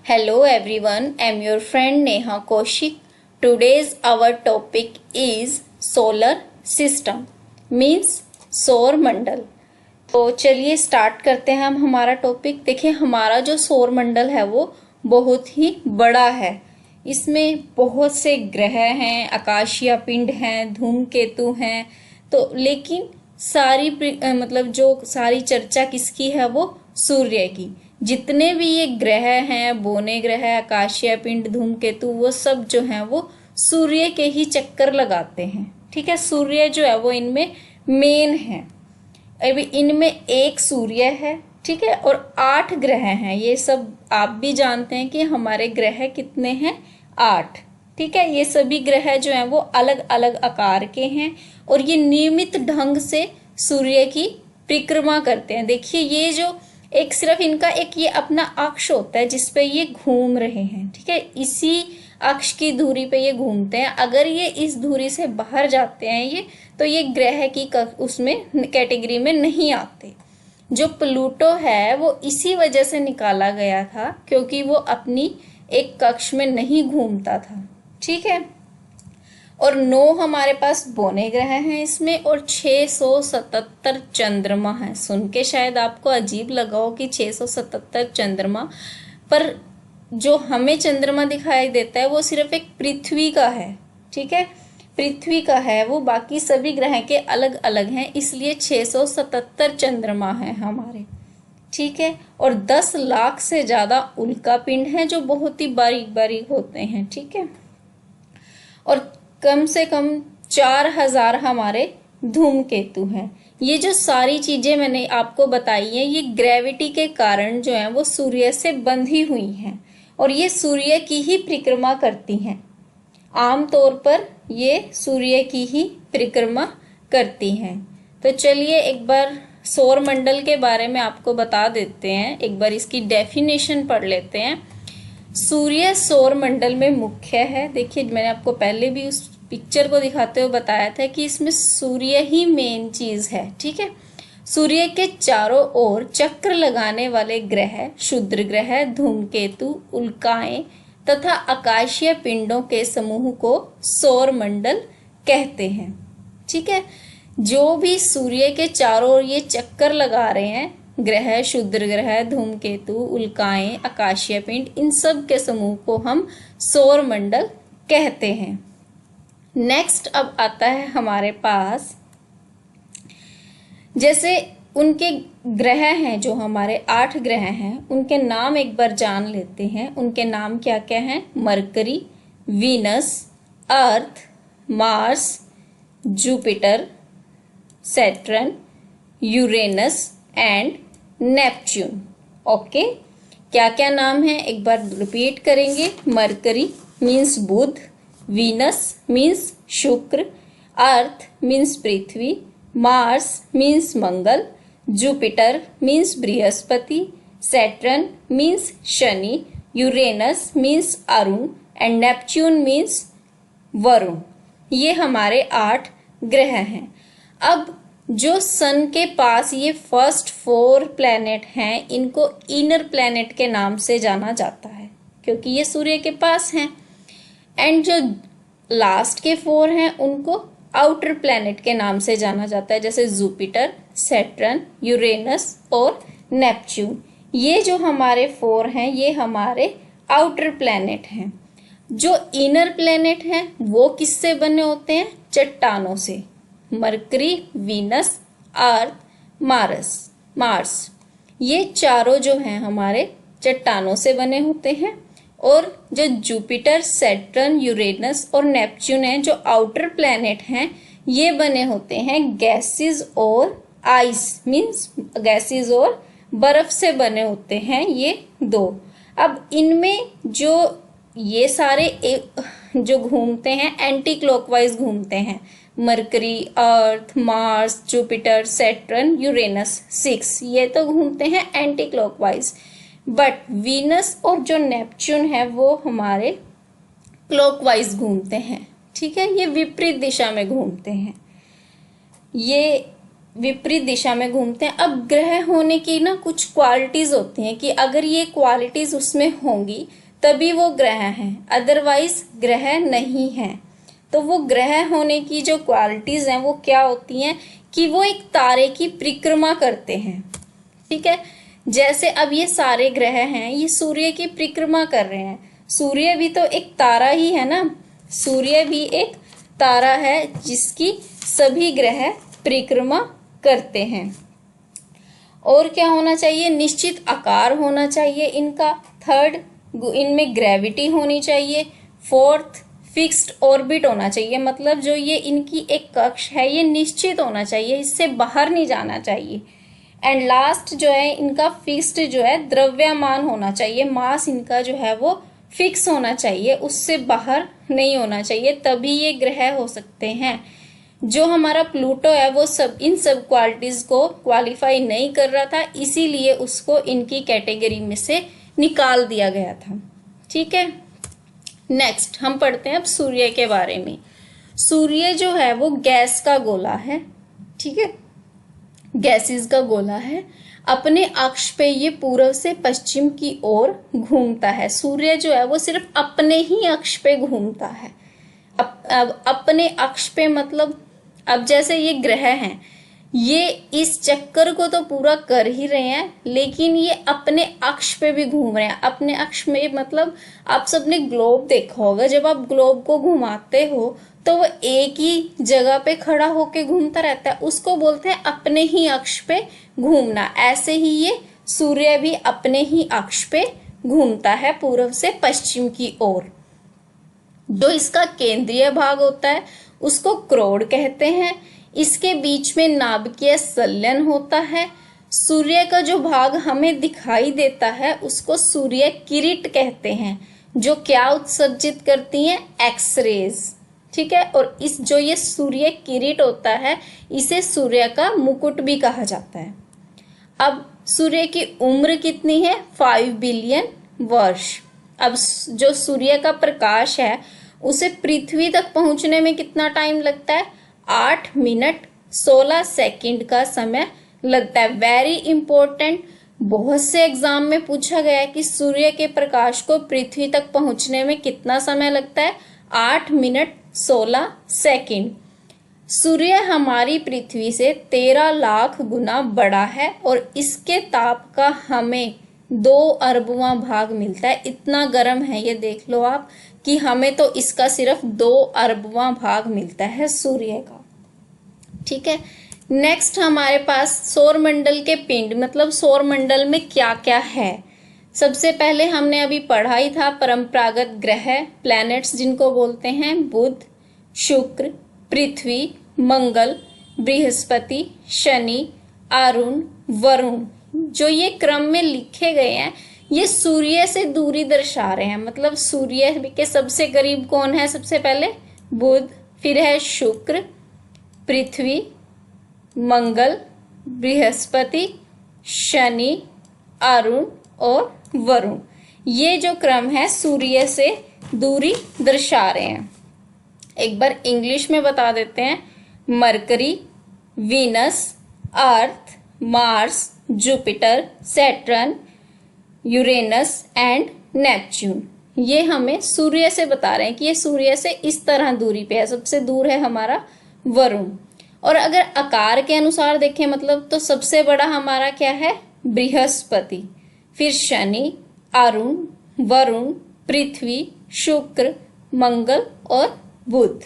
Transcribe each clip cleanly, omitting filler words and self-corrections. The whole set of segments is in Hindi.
Hello everyone, I am your friend Neha Kaushik. Today's our topic is solar system means सौर मंडल। तो चलिए स्टार्ट करते हैं हम हमारा टॉपिक। देखिए हमारा जो सौर मंडल है वो बहुत ही बड़ा है। इसमें बहुत से ग्रह हैं, आकाशीय पिंड हैं, धूमकेतु हैं। तो लेकिन जो सारी चर्चा किसकी है वो सूर्य की। जितने भी ये ग्रह हैं, बौने ग्रह, आकाशीय पिंड, धूमकेतु, वो सब जो हैं वो सूर्य के ही चक्कर लगाते हैं। ठीक है, सूर्य जो है वो इनमें मेन है। अभी इनमें एक सूर्य है, ठीक है, और 8 ग्रह हैं। ये सब आप भी जानते हैं कि हमारे ग्रह कितने हैं, 8। ठीक है, ये सभी ग्रह जो हैं वो अलग अलग आकार के हैं और ये नियमित ढंग से सूर्य की परिक्रमा करते हैं। देखिए ये जो एक सिर्फ इनका एक ये अपना अक्ष होता है जिसपे ये घूम रहे हैं। ठीक है, इसी अक्ष की धुरी पे ये घूमते हैं। अगर ये इस धुरी से बाहर जाते हैं ये तो ये ग्रह की उसमें कैटेगरी में नहीं आते। जो प्लूटो है वो इसी वजह से निकाला गया था क्योंकि वो अपनी एक कक्ष में नहीं घूमता था। ठीक है, और 9 हमारे पास बौने ग्रह हैं इसमें और 677 चंद्रमा है। सुन के शायद आपको अजीब लगा हो कि 677 चंद्रमा, पर जो हमें चंद्रमा दिखाई देता है वो सिर्फ एक पृथ्वी का है। ठीक है, पृथ्वी का है वो, बाकी सभी ग्रह के अलग अलग हैं, इसलिए 677 चंद्रमा है हमारे। ठीक है, और 10 लाख से ज्यादा उल्का पिंड है जो बहुत ही बारीक बारीक होते हैं। ठीक है, और कम से कम 4000 हमारे धूमकेतु हैं। ये जो सारी चीजें मैंने आपको बताई हैं ये ग्रेविटी के कारण जो है वो सूर्य से बंधी हुई हैं और ये सूर्य की ही परिक्रमा करती हैं। आमतौर पर ये सूर्य की ही परिक्रमा करती हैं। तो चलिए एक बार सौर मंडल के बारे में आपको बता देते हैं, एक बार इसकी डेफिनेशन पढ़ लेते हैं। सूर्य सौर मंडल में मुख्य है। देखिए मैंने आपको पहले भी उस पिक्चर को दिखाते हुए बताया था कि इसमें सूर्य ही मेन चीज है। ठीक है, सूर्य के चारों ओर चक्र लगाने वाले ग्रह, क्षुद्र ग्रह, धूमकेतु, उल्काएं तथा आकाशीय पिंडों के समूह को सौर मंडल कहते हैं। ठीक है, जो भी सूर्य के चारों ओर ये चक्कर लगा रहे हैं, ग्रह, क्षुद्र ग्रह, धूमकेतु, उल्काएं, आकाशीय पिंड, इन सब के समूह को हम सौर मंडल कहते हैं। नेक्स्ट अब आता है हमारे पास, जैसे उनके ग्रह हैं, जो हमारे 8 ग्रह हैं उनके नाम एक बार जान लेते हैं। उनके नाम क्या क्या हैं? Mercury, Venus, Earth, Mars, Jupiter, Saturn, Uranus and Neptune. Okay, क्या क्या नाम है एक बार रिपीट करेंगे। Mercury means Budh, Venus means Shukra, Earth means Prithvi, Mars means Mangal, Jupiter means Brihaspati, Saturn means Shani, Uranus means Arun and Neptune means Varun. ये हमारे 8 ग्रह हैं। अब जो सन के पास ये फर्स्ट 4 प्लैनेट हैं इनको इनर प्लैनेट के नाम से जाना जाता है क्योंकि ये सूर्य के पास हैं। एंड जो लास्ट के 4 हैं उनको आउटर प्लैनेट के नाम से जाना जाता है, जैसे जुपिटर, सैटर्न, यूरेनस और नेपच्यून। ये जो हमारे 4 हैं ये हमारे आउटर प्लैनेट हैं। जो इनर प्लैनेट हैं वो किससे बने होते हैं? चट्टानों से। मरकरी, वीनस, अर्थ, मार्स, ये चारों जो हैं हमारे चट्टानों से बने होते हैं। और जो जुपिटर, सैटर्न, यूरेनस और नेपच्यून हैं जो आउटर प्लैनेट हैं ये बने होते हैं गैसेस और आइस मींस गैसेस और बर्फ से बने होते हैं ये 2। अब इनमें जो ये सारे जो घूमते हैं एंटी क्लॉकवाइज घूमते हैं। मरकरी, अर्थ, मार्स, जुपिटर, सैटर्न, यूरेनस 6 ये तो घूमते हैं एंटी क्लॉकवाइज, बट वीनस और जो नेपच्यून है वो हमारे क्लॉकवाइज घूमते हैं। ठीक है, ये विपरीत दिशा में घूमते हैं। ये विपरीत दिशा में घूमते हैं। अब ग्रह होने की ना कुछ क्वालिटीज होती हैं कि अगर ये क्वालिटीज उसमें होंगी तभी वो ग्रह हैं, अदरवाइज ग्रह नहीं हैं। तो वो ग्रह होने की जो क्वालिटीज हैं वो क्या होती हैं कि वो एक तारे की परिक्रमा करते हैं। ठीक है, जैसे अब ये सारे ग्रह हैं, ये सूर्य की परिक्रमा कर रहे हैं। सूर्य भी तो एक तारा ही है ना, सूर्य भी एक तारा है जिसकी सभी ग्रह परिक्रमा करते हैं। और क्या होना चाहिए, निश्चित आकार होना चाहिए इनका। थर्ड, इनमें ग्रेविटी होनी चाहिए। फोर्थ, फिक्स्ड ऑर्बिट होना चाहिए, मतलब जो ये इनकी एक कक्ष है ये निश्चित होना चाहिए, इससे बाहर नहीं जाना चाहिए। एंड लास्ट जो है इनका फिक्स्ड जो है द्रव्यमान होना चाहिए, मास इनका जो है वो फिक्स होना चाहिए, उससे बाहर नहीं होना चाहिए, तभी ये ग्रह हो सकते हैं। जो हमारा प्लूटो है वो सब इन सब क्वालिटीज को क्वालिफाई नहीं कर रहा था, इसीलिए उसको इनकी कैटेगरी में से निकाल दिया गया था। ठीक है, नेक्स्ट हम पढ़ते हैं अब सूर्य के बारे में। सूर्य जो है वो गैस का गोला है। ठीक है, गैसेस का गोला है। अपने अक्ष पे ये पूर्व से पश्चिम की ओर घूमता है। सूर्य जो है वो सिर्फ अपने ही अक्ष पे घूमता है। अब अपने अक्ष पे मतलब अब जैसे ये ग्रह हैं, ये इस चक्कर को तो पूरा कर ही रहे हैं, लेकिन ये अपने अक्ष पे भी घूम रहे हैं। अपने अक्ष में मतलब आप सबने ग्लोब देखा होगा, जब आप ग्लोब को घुमाते हो तो वो एक ही जगह पे खड़ा होके घूमता रहता है, उसको बोलते हैं अपने ही अक्ष पे घूमना। ऐसे ही ये सूर्य भी अपने ही अक्ष पे घूमता है पूर्व से पश्चिम की ओर। जो इसका केंद्रीय भाग होता है उसको क्रोड कहते हैं। इसके बीच में नाभिकीय संलयन होता है। सूर्य का जो भाग हमें दिखाई देता है उसको सूर्य किरीट कहते हैं, जो क्या उत्सर्जित करती हैं, एक्सरेज। ठीक है, और इस जो ये सूर्य किरीट होता है इसे सूर्य का मुकुट भी कहा जाता है। अब सूर्य की उम्र कितनी है, 5 बिलियन वर्ष। अब जो सूर्य का प्रकाश है उसे पृथ्वी तक पहुंचने में कितना टाइम लगता है, 8 मिनट 16 सेकंड का समय लगता है। वेरी इंपॉर्टेंट, बहुत से एग्जाम में पूछा गया है कि सूर्य के प्रकाश को पृथ्वी तक पहुंचने में कितना समय लगता है, 8 मिनट 16 सेकंड। सूर्य हमारी पृथ्वी से 13 लाख गुना बड़ा है और इसके ताप का हमें 2 अरबवां भाग मिलता है। इतना गर्म है ये, देख लो आप, कि हमें तो इसका सिर्फ 2 अरबवां भाग मिलता है सूर्य का। ठीक है, नेक्स्ट हमारे पास सौरमंडल के पिंड, मतलब सौरमंडल में क्या क्या है। सबसे पहले हमने अभी पढ़ा ही था परंपरागत ग्रह, प्लैनेट्स जिनको बोलते हैं बुध, शुक्र, पृथ्वी, मंगल, बृहस्पति, शनि, अरुण, वरुण। जो ये क्रम में लिखे गए हैं ये सूर्य से दूरी दर्शा रहे हैं, मतलब सूर्य के सबसे करीब कौन है, सबसे पहले बुध, फिर है शुक्र, पृथ्वी, मंगल, बृहस्पति, शनि, अरुण और वरुण। ये जो क्रम है सूर्य से दूरी दर्शा रहे हैं। एक बार इंग्लिश में बता देते हैं, Mercury, Venus, Earth, Mars, Jupiter, Saturn, Uranus and Neptune. ये हमें सूर्य से बता रहे हैं कि ये सूर्य से इस तरह दूरी पे है। सबसे दूर है हमारा वरुण। और अगर आकार के अनुसार देखें मतलब तो सबसे बड़ा हमारा क्या है, बृहस्पति, फिर शनि, अरुण, वरुण, पृथ्वी, शुक्र, मंगल और बुध।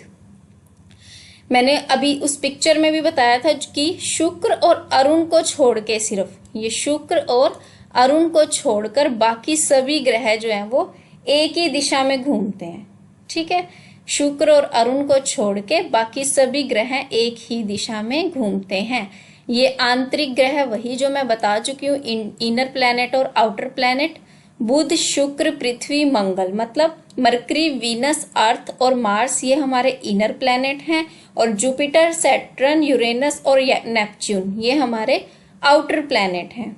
मैंने अभी उस पिक्चर में भी बताया था कि शुक्र और अरुण को छोड़ के, सिर्फ ये शुक्र और अरुण को छोड़कर बाकी सभी ग्रह जो हैं वो एक ही दिशा में घूमते हैं। ठीक है, शुक्र और अरुण को छोड़ के बाकी सभी ग्रह एक ही दिशा में घूमते हैं। ये आंतरिक ग्रह वही जो मैं बता चुकी हूँ, इनर प्लैनेट और आउटर प्लैनेट। बुध, शुक्र, पृथ्वी, मंगल, मतलब मरकरी, वीनस, अर्थ और मार्स ये हमारे इनर प्लैनेट हैं, और जुपिटर, सैटर्न, यूरेनस और नेपच्यून ये हमारे आउटर प्लैनेट हैं।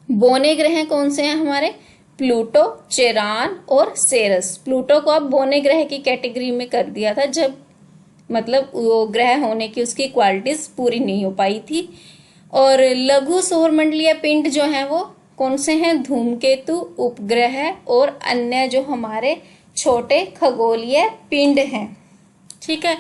बौने ग्रह कौन से हैं हमारे, प्लूटो, चेरान और सेरस। प्लूटो को अब बौने ग्रह की कैटेगरी में कर दिया था जब मतलब वो ग्रह होने की उसकी क्वालिटीज पूरी नहीं हो पाई थी। और लघु सौरमंडलीय पिंड जो है वो कौन से हैं? धूमकेतु, उपग्रह और अन्य जो हमारे छोटे खगोलीय पिंड हैं। ठीक है।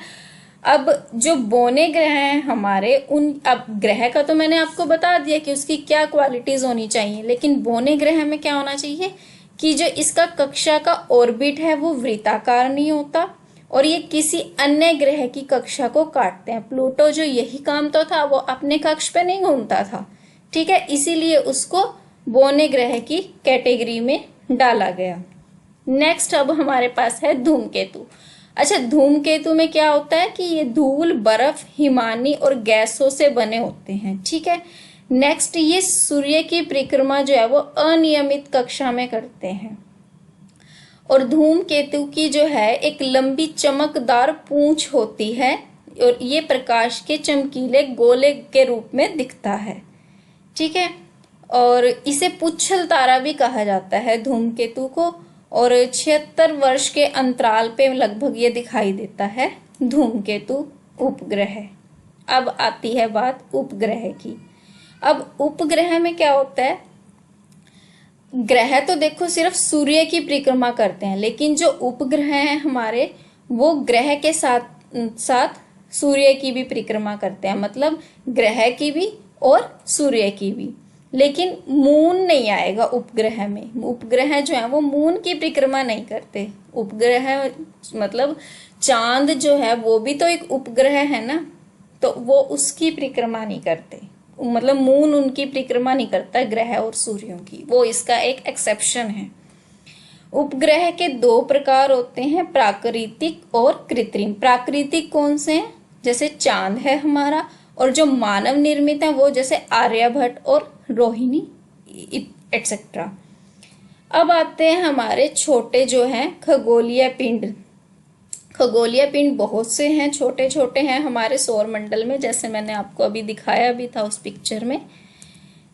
अब जो बौने ग्रह हैं हमारे, उन अब ग्रह का तो मैंने आपको बता दिया कि उसकी क्या क्वालिटीज होनी चाहिए, लेकिन बौने ग्रह में क्या होना चाहिए कि जो इसका कक्षा का ऑर्बिट है वो वृत्ताकार नहीं होता और ये किसी अन्य ग्रह की कक्षा को काटते हैं। प्लूटो जो यही काम तो था, वो अपने कक्ष पे नहीं घूमता था। ठीक है, इसीलिए उसको बौने ग्रह की कैटेगरी में डाला गया। नेक्स्ट अब हमारे पास है धूमकेतु। अच्छा, धूमकेतु में क्या होता है कि ये धूल, बर्फ, हिमानी और गैसों से बने होते हैं। ठीक है। नेक्स्ट, ये सूर्य की परिक्रमा जो है वो अनियमित कक्षा में करते हैं और धूमकेतु की जो है एक लंबी चमकदार पूंछ होती है और ये प्रकाश के चमकीले गोले के रूप में दिखता है। ठीक है। और इसे पुच्छल तारा भी कहा जाता है धूमकेतु को, और 76 वर्ष के अंतराल पे लगभग ये दिखाई देता है धूमकेतु उपग्रह। अब आती है बात उपग्रह की। अब उपग्रह में क्या होता है? ग्रह तो देखो सिर्फ सूर्य की परिक्रमा करते हैं, लेकिन जो उपग्रह हैं हमारे वो ग्रह के साथ साथ सूर्य की भी परिक्रमा करते हैं, मतलब ग्रह की भी और सूर्य की भी। लेकिन मून नहीं आएगा उपग्रह में। उपग्रह जो है वो मून की परिक्रमा नहीं करते। उपग्रह मतलब चांद जो है वो भी तो एक उपग्रह है ना, तो वो उसकी परिक्रमा नहीं करते, मतलब मून उनकी परिक्रमा नहीं करता ग्रह और सूर्यों की, वो इसका एक एक्सेप्शन है। उपग्रह के 2 प्रकार होते हैं, प्राकृतिक और कृत्रिम। प्राकृतिक कौन से हैं? जैसे चांद है हमारा, और जो मानव निर्मित है वो जैसे आर्यभट्ट और रोहिणी एटसेट्रा। अब आते हैं हमारे छोटे जो हैं खगोलीय पिंड। खगोलीय पिंड बहुत से हैं, छोटे छोटे हैं हमारे सौरमंडल में, जैसे मैंने आपको अभी दिखाया भी था उस पिक्चर में।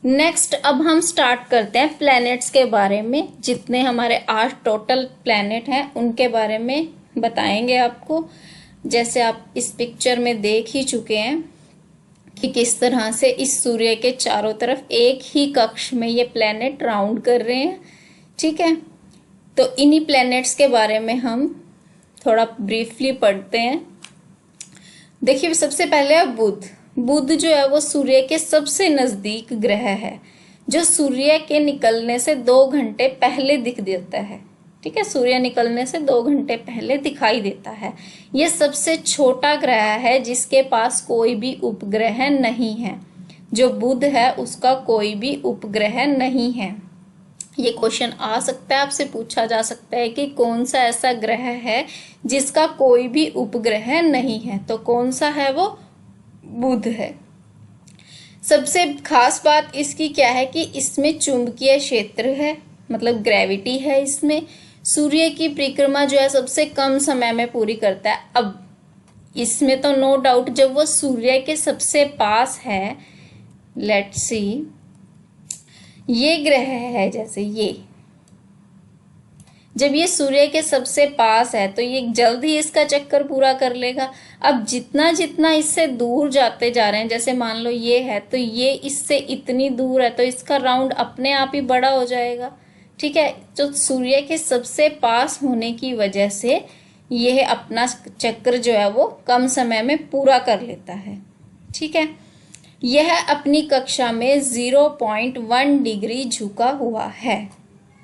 नेक्स्ट अब हम स्टार्ट करते हैं प्लैनेट्स के बारे में। जितने हमारे 8 टोटल प्लैनेट हैं उनके बारे में बताएंगे आपको। जैसे आप इस पिक्चर में देख ही चुके हैं कि किस तरह से इस सूर्य के चारों तरफ एक ही कक्ष में ये प्लैनेट राउंड कर रहे हैं। ठीक है, तो इन्हीं प्लैनेट्स के बारे में हम थोड़ा ब्रीफली पढ़ते हैं। देखिए, सबसे पहले है बुध। बुध जो है वो सूर्य के सबसे नजदीक ग्रह है, जो सूर्य के निकलने से 2 घंटे पहले दिख देता है। ठीक है, सूर्य निकलने से 2 घंटे पहले दिखाई देता है। यह सबसे छोटा ग्रह है जिसके पास कोई भी उपग्रह नहीं है। जो बुध है उसका कोई भी उपग्रह नहीं है। ये क्वेश्चन आ सकता है, आपसे पूछा जा सकता है कि कौन सा ऐसा ग्रह है जिसका कोई भी उपग्रह नहीं है, तो कौन सा है? वो बुध है। सबसे खास बात इसकी क्या है कि इसमें चुंबकीय क्षेत्र है, मतलब ग्रेविटी है इसमें। सूर्य की परिक्रमा जो है सबसे कम समय में पूरी करता है। अब इसमें तो नो डाउट जब वो सूर्य के सबसे पास है, लेट्स सी ये ग्रह है, जैसे ये जब ये सूर्य के सबसे पास है तो ये जल्द ही इसका चक्कर पूरा कर लेगा। अब जितना जितना इससे दूर जाते जा रहे हैं, जैसे मान लो ये है तो ये इससे इतनी दूर है, तो इसका राउंड अपने आप ही बड़ा हो जाएगा। ठीक है, तो सूर्य के सबसे पास होने की वजह से यह अपना चक्र जो है वो कम समय में पूरा कर लेता है। ठीक है, यह अपनी कक्षा में 0.1 डिग्री झुका हुआ है।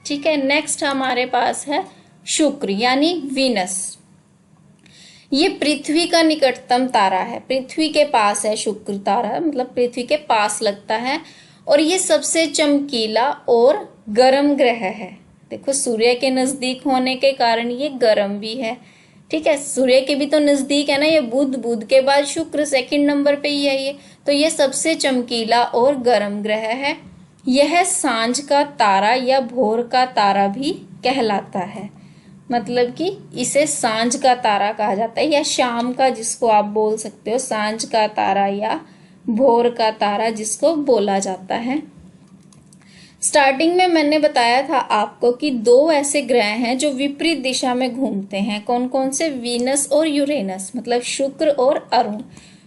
ठीक है, नेक्स्ट हमारे पास है शुक्र यानी वीनस। ये पृथ्वी का निकटतम तारा है, पृथ्वी के पास है शुक्र तारा, मतलब पृथ्वी के पास लगता है और ये सबसे चमकीला और गर्म ग्रह है। देखो, सूर्य के नजदीक होने के कारण ये गर्म भी है। ठीक है, सूर्य के भी तो नजदीक है ना ये बुध, बुध के बाद शुक्र सेकंड नंबर पे ही है ये, तो ये सबसे चमकीला और गर्म ग्रह है। यह सांझ का तारा या भोर का तारा भी कहलाता है, मतलब कि इसे सांझ का तारा कहा जाता है, या शाम का जिसको आप बोल सकते हो, सांझ का तारा या भोर का तारा जिसको बोला जाता है। स्टार्टिंग में मैंने बताया था आपको कि दो ऐसे ग्रह हैं जो विपरीत दिशा में घूमते हैं। कौन कौन से? वीनस और यूरेनस, मतलब शुक्र और अरुण।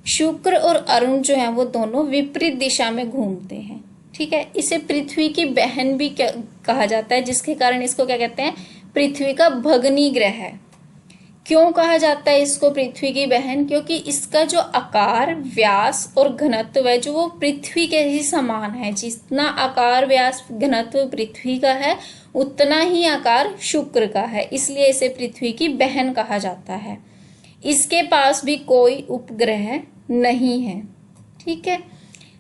शुक्र और अरुण जो है वो दोनों विपरीत दिशा में घूमते हैं। ठीक है, इसे पृथ्वी की बहन भी कहा जाता है, जिसके कारण इसको क्या कहते हैं? पृथ्वी का भगनी ग्रह है। क्यों कहा जाता है इसको पृथ्वी की बहन? क्योंकि इसका जो आकार, व्यास और घनत्व है जो वो पृथ्वी के ही समान है। जितना आकार, व्यास, घनत्व पृथ्वी का है उतना ही आकार शुक्र का है, इसलिए इसे पृथ्वी की बहन कहा जाता है। इसके पास भी कोई उपग्रह नहीं है। ठीक है,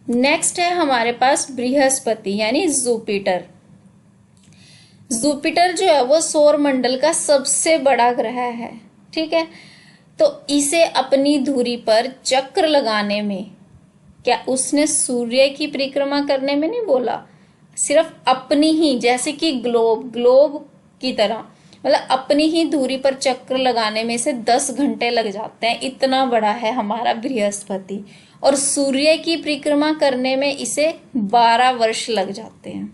नेक्स्ट है हमारे पास बृहस्पति यानी जुपिटर। जुपिटर जो है वो सौर मंडल का सबसे बड़ा ग्रह है। ठीक है, तो इसे अपनी धुरी पर चक्र लगाने में, क्या उसने सूर्य की परिक्रमा करने में नहीं बोला, सिर्फ अपनी ही, जैसे कि ग्लोब की तरह, मतलब अपनी ही धुरी पर चक्र लगाने में से 10 घंटे लग जाते हैं। इतना बड़ा है हमारा बृहस्पति। और सूर्य की परिक्रमा करने में इसे 12 वर्ष लग जाते हैं।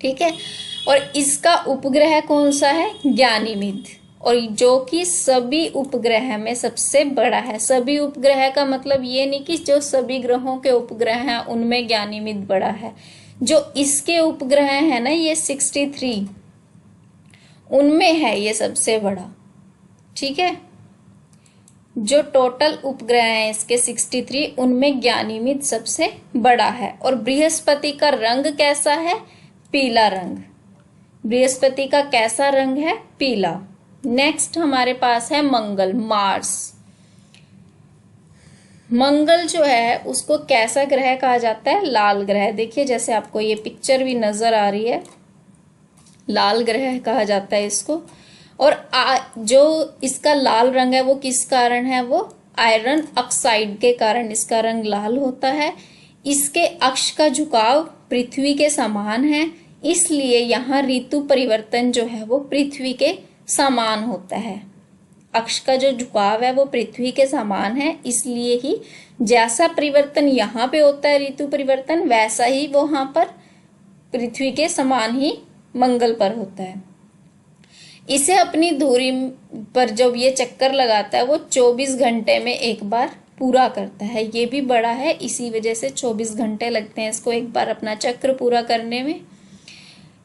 ठीक है, और इसका उपग्रह कौन सा है? गैनीमेड, और जो कि सभी उपग्रह में सबसे बड़ा है। सभी उपग्रह का मतलब ये नहीं कि जो सभी ग्रहों के उपग्रह हैं उनमें गैनीमेड बड़ा है। जो इसके उपग्रह है ना, ये 63, उनमें है ये सबसे बड़ा। ठीक है, जो टोटल उपग्रह हैं इसके 63, उनमें गैनीमेड सबसे बड़ा है। और बृहस्पति का रंग कैसा है? पीला रंग। बृहस्पति का कैसा रंग है? पीला। नेक्स्ट हमारे पास है मंगल, मार्स। मंगल जो है उसको कैसा ग्रह कहा जाता है? लाल ग्रह। देखिए जैसे आपको ये पिक्चर भी नजर आ रही है, लाल ग्रह कहा जाता है इसको। और जो इसका लाल रंग है वो किस कारण है? वो आयरन ऑक्साइड के कारण इसका रंग लाल होता है। इसके अक्ष का झुकाव पृथ्वी के समान है, इसलिए यहाँ ऋतु परिवर्तन जो है वो पृथ्वी के समान होता है। अक्ष का जो झुकाव है वो पृथ्वी के समान है, इसलिए ही जैसा परिवर्तन यहाँ पे होता है ऋतु परिवर्तन, वैसा ही वो वहां पर पृथ्वी के समान ही मंगल पर होता है। इसे अपनी धुरी पर जब ये चक्कर लगाता है वो 24 घंटे में एक बार पूरा करता है। ये भी बड़ा है, इसी वजह से 24 घंटे लगते हैं इसको एक बार अपना चक्र पूरा करने में।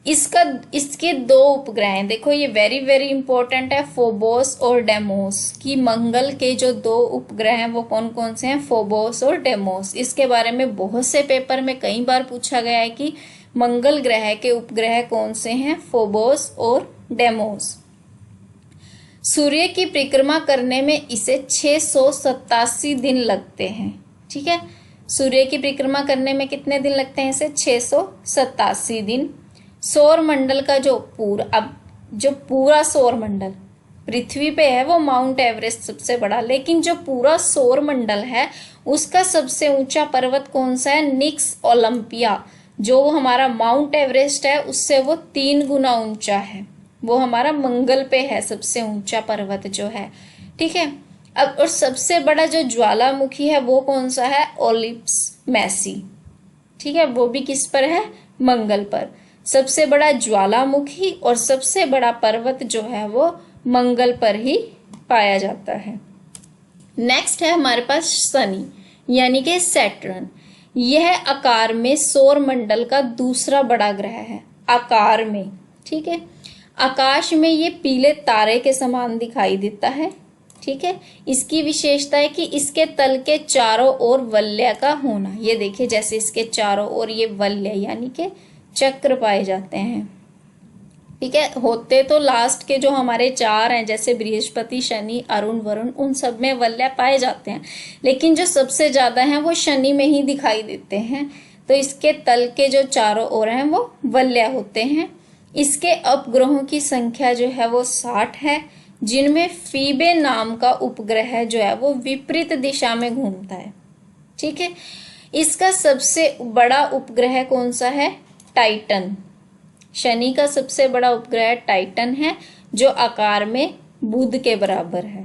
इसके दो उपग्रह हैं, देखो ये वेरी वेरी इंपॉर्टेंट है, फोबोस और डेमोस। की मंगल के जो दो उपग्रह हैं वो कौन कौन से हैं? फोबोस और डेमोस। इसके बारे में बहुत से पेपर में कई बार पूछा गया है कि मंगल ग्रह के उपग्रह कौन से हैं? फोबोस और डेमोस। सूर्य की परिक्रमा करने में इसे 687 दिन लगते हैं। ठीक है, सूर्य की परिक्रमा करने में कितने दिन लगते हैं इसे? 687 दिन। सौर मंडल का जो पूरा सौर मंडल पृथ्वी पे है वो माउंट एवरेस्ट सबसे बड़ा, लेकिन जो पूरा सौर मंडल है उसका सबसे ऊंचा पर्वत कौन सा है? निक्स ओलंपिया। जो हमारा माउंट एवरेस्ट है उससे वो 3 गुना ऊंचा है, वो हमारा मंगल पे है सबसे ऊंचा पर्वत जो है। ठीक है, अब और सबसे बड़ा जो ज्वालामुखी है वो कौन सा है? ओलिम्पस मैसी। ठीक है, वो भी किस पर है? मंगल पर। सबसे बड़ा ज्वालामुखी और सबसे बड़ा पर्वत जो है वो मंगल पर ही पाया जाता है। नेक्स्ट है हमारे पास शनि यानी कि सैटर्न। यह आकार में सौर मंडल का दूसरा बड़ा ग्रह है, आकार में। ठीक है, आकाश में ये पीले तारे के समान दिखाई देता है। ठीक है, इसकी विशेषता है कि इसके तल के चारों ओर वलय का होना। ये देखिए जैसे इसके चारों ओर ये वलय यानी कि चक्र पाए जाते हैं। ठीक है, होते तो लास्ट के जो हमारे 4 हैं जैसे बृहस्पति, शनि, अरुण, वरुण, उन सब में वलय पाए जाते हैं, लेकिन जो सबसे ज्यादा हैं वो शनि में ही दिखाई देते हैं। तो इसके तल के जो चारों ओर हैं वो वलय होते हैं। इसके अपग्रहों की संख्या जो है वो 60 है, जिनमें फीबे नाम का उपग्रह जो है वो विपरीत दिशा में घूमता है। ठीक है, इसका सबसे बड़ा उपग्रह कौन सा है? टाइटन। शनि का सबसे बड़ा उपग्रह टाइटन है, जो आकार में बुध के बराबर है,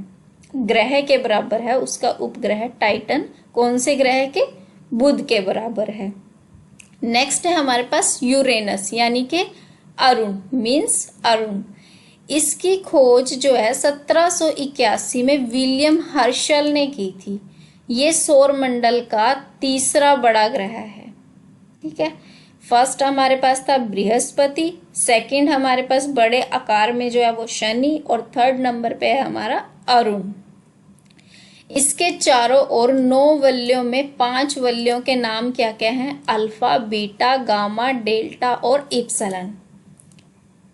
ग्रह के बराबर है। उसका उपग्रह टाइटन कौन से ग्रह के? बुध के बराबर है। नेक्स्ट है हमारे पास यूरेनस यानी कि अरुण मीन्स अरुण। इसकी खोज जो है 1781 में विलियम हर्शल ने की थी। ये सौर मंडल का तीसरा बड़ा ग्रह है। ठीक है, फर्स्ट हमारे पास था बृहस्पति, सेकंड हमारे पास बड़े आकार में जो है वो शनि, और थर्ड नंबर पे है हमारा अरुण। इसके चारों ओर 9 वलयों में 5 वलयों के नाम क्या क्या हैं? अल्फा, बीटा, गामा, डेल्टा और इप्सिलॉन।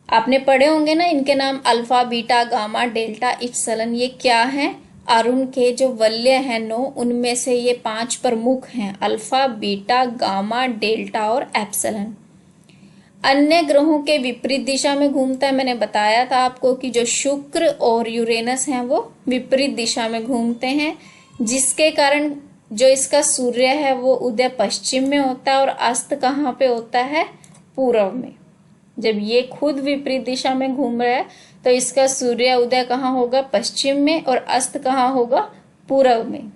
आपने पढ़े होंगे ना इनके नाम, alpha, beta, gamma, delta, epsilon. ये क्या है? अरुण के जो वलय हैं 9, उनमें से ये 5 प्रमुख हैं, अल्फा, बीटा, गामा, डेल्टा और एप्सिलॉन। अन्य ग्रहों के विपरीत दिशा में घूमता है। मैंने बताया था आपको कि जो शुक्र और यूरेनस हैं वो विपरीत दिशा में घूमते हैं, जिसके कारण जो इसका सूर्य है वो उदय पश्चिम में होता है और अस्त कहाँ पे होता है? पूर्व में। जब ये खुद विपरीत दिशा में घूम रहा है तो इसका सूर्य उदय कहाँ होगा? पश्चिम में, और अस्त कहाँ होगा? पूर्व में।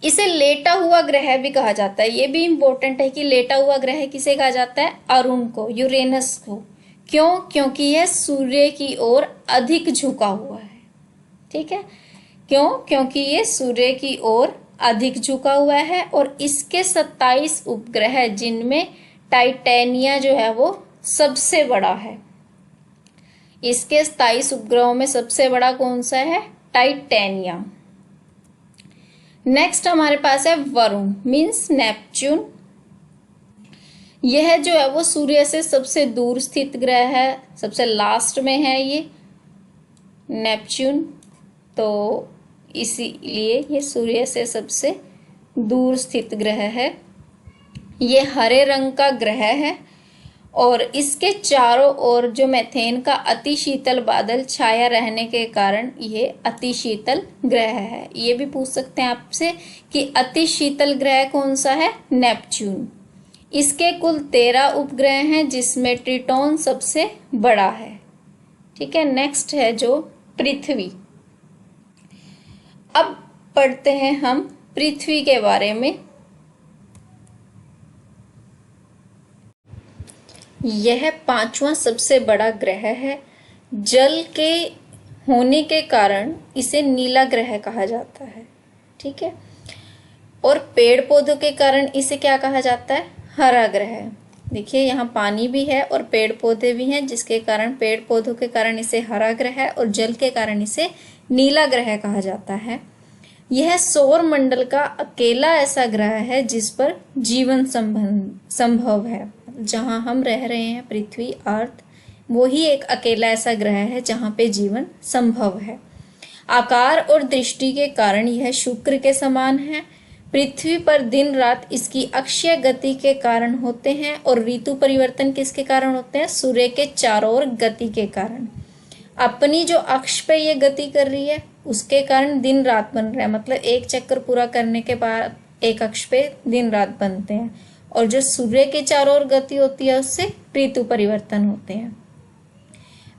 इसे लेटा हुआ ग्रह भी कहा जाता है। ये भी इंपॉर्टेंट है कि लेटा हुआ ग्रह किसे कहा जाता है? अरुण को, यूरेनस को। क्यों? क्योंकि यह सूर्य की ओर अधिक झुका हुआ है। ठीक है, क्यों? क्योंकि ये सूर्य की ओर अधिक झुका हुआ है और इसके 27 उपग्रह, जिनमें टाइटेनिया जो है वो सबसे बड़ा है। इसके 27 उपग्रहों में सबसे बड़ा कौन सा है? टाइटेनिया। नेक्स्ट हमारे पास है वरुण मीन्स नेपच्यून। यह जो है वो सूर्य से सबसे दूर स्थित ग्रह है, सबसे लास्ट में है ये नेपच्यून, तो इसीलिए ये सूर्य से सबसे दूर स्थित ग्रह है। ये हरे रंग का ग्रह है और इसके चारों ओर जो मेथेन का अति शीतल बादल छाया रहने के कारण ये अति शीतल ग्रह है। ये भी पूछ सकते हैं आपसे कि अति शीतल ग्रह कौन सा है? नेपच्यून। इसके कुल 13 उपग्रह हैं, जिसमें ट्रिटोन सबसे बड़ा है। ठीक है, नेक्स्ट है जो पृथ्वी। अब पढ़ते हैं हम पृथ्वी के बारे में। यह 5वां सबसे बड़ा ग्रह है। जल के होने के कारण इसे नीला ग्रह कहा जाता है। ठीक है, और पेड़ पौधों के कारण इसे क्या कहा जाता है? हरा ग्रह। देखिए यहाँ पानी भी है और पेड़ पौधे भी हैं, जिसके कारण पेड़ पौधों के कारण इसे हरा ग्रह है और जल के कारण इसे नीला ग्रह कहा जाता है। यह सौर मंडल का अकेला ऐसा ग्रह है जिस पर जीवन संभव है। जहां हम रह रहे हैं, पृथ्वी, अर्थ, वो ही एक अकेला ऐसा ग्रह है जहां पे जीवन संभव है। आकार और दृष्टि के कारण यह शुक्र के समान है। पृथ्वी पर दिन रात इसकी अक्षीय गति के कारण होते हैं और ऋतु परिवर्तन किसके कारण होते हैं? सूर्य के चारों ओर गति के कारण। अपनी जो अक्ष पे ये गति कर रही है उसके कारण दिन रात बन रहा है, मतलब एक चक्कर पूरा करने के बाद एक अक्ष पे दिन रात बनते हैं, और जो सूर्य के चारों ओर गति होती है उससे ऋतु परिवर्तन होते हैं।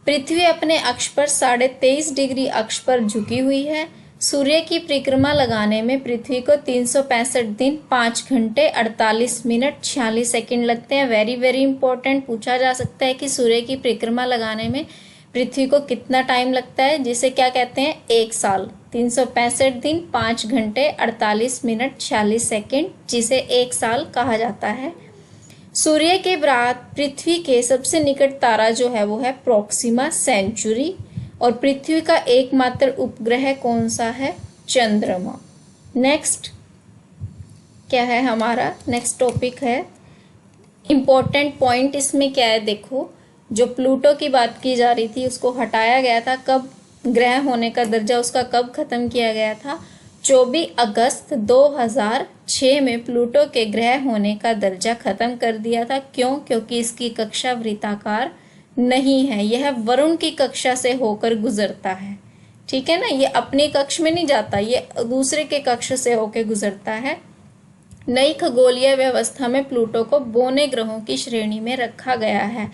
पृथ्वी अपने अक्ष पर 23.5 डिग्री अक्ष पर झुकी हुई है। सूर्य की परिक्रमा लगाने में पृथ्वी को 365 दिन 5 घंटे 48 मिनट 46 सेकंड लगते हैं। वेरी वेरी इंपॉर्टेंट, पूछा जा सकता है कि सूर्य की परिक्रमा लगाने में पृथ्वी को कितना टाइम लगता है, जिसे क्या कहते हैं? 1 साल। 365 दिन 5 घंटे 48 मिनट 46 सेकंड, जिसे 1 साल कहा जाता है। सूर्य के बाद पृथ्वी के सबसे निकट तारा जो है वो है प्रोक्सिमा सेंचुरी, और पृथ्वी का एकमात्र उपग्रह कौन सा है? चंद्रमा। नेक्स्ट क्या है हमारा? नेक्स्ट टॉपिक है इम्पोर्टेंट पॉइंट। इसमें क्या है देखो, जो प्लूटो की बात की जा रही थी उसको हटाया गया था। कब ग्रह होने का दर्जा उसका कब खत्म किया गया था? 24 अगस्त 2006 में प्लूटो के ग्रह होने का दर्जा खत्म कर दिया था। क्यों? क्योंकि इसकी कक्षा वृत्ताकार नहीं है, यह वरुण की कक्षा से होकर गुजरता है। ठीक है ना, ये अपनी कक्ष में नहीं जाता, ये दूसरे के कक्ष से होकर गुजरता है। नई खगोलीय व्यवस्था में प्लूटो को बौने ग्रहों की श्रेणी में रखा गया है।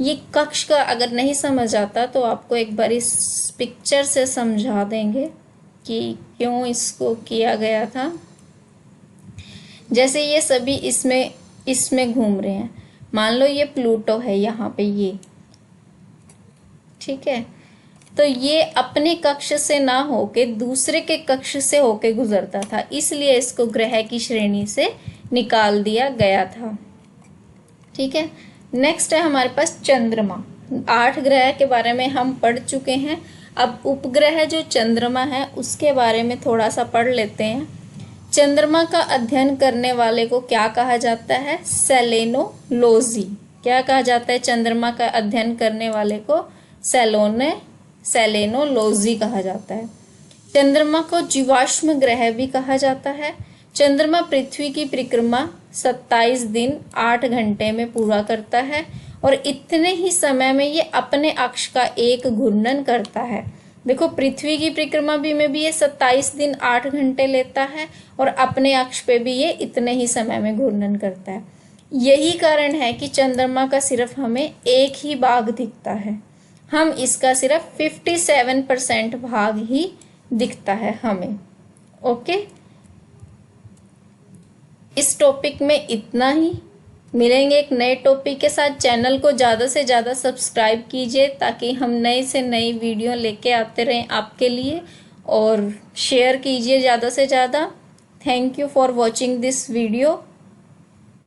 ये कक्ष का अगर नहीं समझ आता तो आपको एक बार इस पिक्चर से समझा देंगे कि क्यों इसको किया गया था। जैसे ये सभी इसमें इसमें घूम रहे हैं। मान लो ये प्लूटो है यहाँ पे ये, ठीक है। तो ये अपने कक्ष से ना होके दूसरे के कक्ष से होके गुजरता था, इसलिए इसको ग्रह की श्रेणी से निकाल दिया गया था, ठीक है। नेक्स्ट है हमारे पास चंद्रमा। 8 ग्रह के बारे में हम पढ़ चुके हैं। अब उपग्रह जो चंद्रमा है उसके बारे में थोड़ा सा पढ़ लेते हैं। चंद्रमा का अध्ययन करने वाले को क्या कहा जाता है? सेलेनोलॉजी। क्या कहा जाता है? चंद्रमा का अध्ययन करने वाले को सेलेनोलॉजी कहा जाता है। चंद्रमा को जीवाश्म ग्रह भी कहा जाता है। चंद्रमा पृथ्वी की परिक्रमा 27 दिन 8 घंटे में पूरा करता है और इतने ही समय में ये अपने अक्ष का एक घूर्णन करता है। देखो पृथ्वी की परिक्रमा भी में भी ये 27 दिन 8 घंटे लेता है और अपने अक्ष पे भी ये इतने ही समय में घूर्णन करता है। यही कारण है कि चंद्रमा का सिर्फ हमें एक ही भाग दिखता है, हम इसका सिर्फ 57% भाग ही दिखता है हमें। ओके, इस टॉपिक में इतना ही। मिलेंगे एक नए टॉपिक के साथ। चैनल को ज़्यादा से ज़्यादा सब्सक्राइब कीजिए ताकि हम नए से नई वीडियो लेके आते रहें आपके लिए, और शेयर कीजिए ज़्यादा से ज़्यादा। Thank you for watching this video.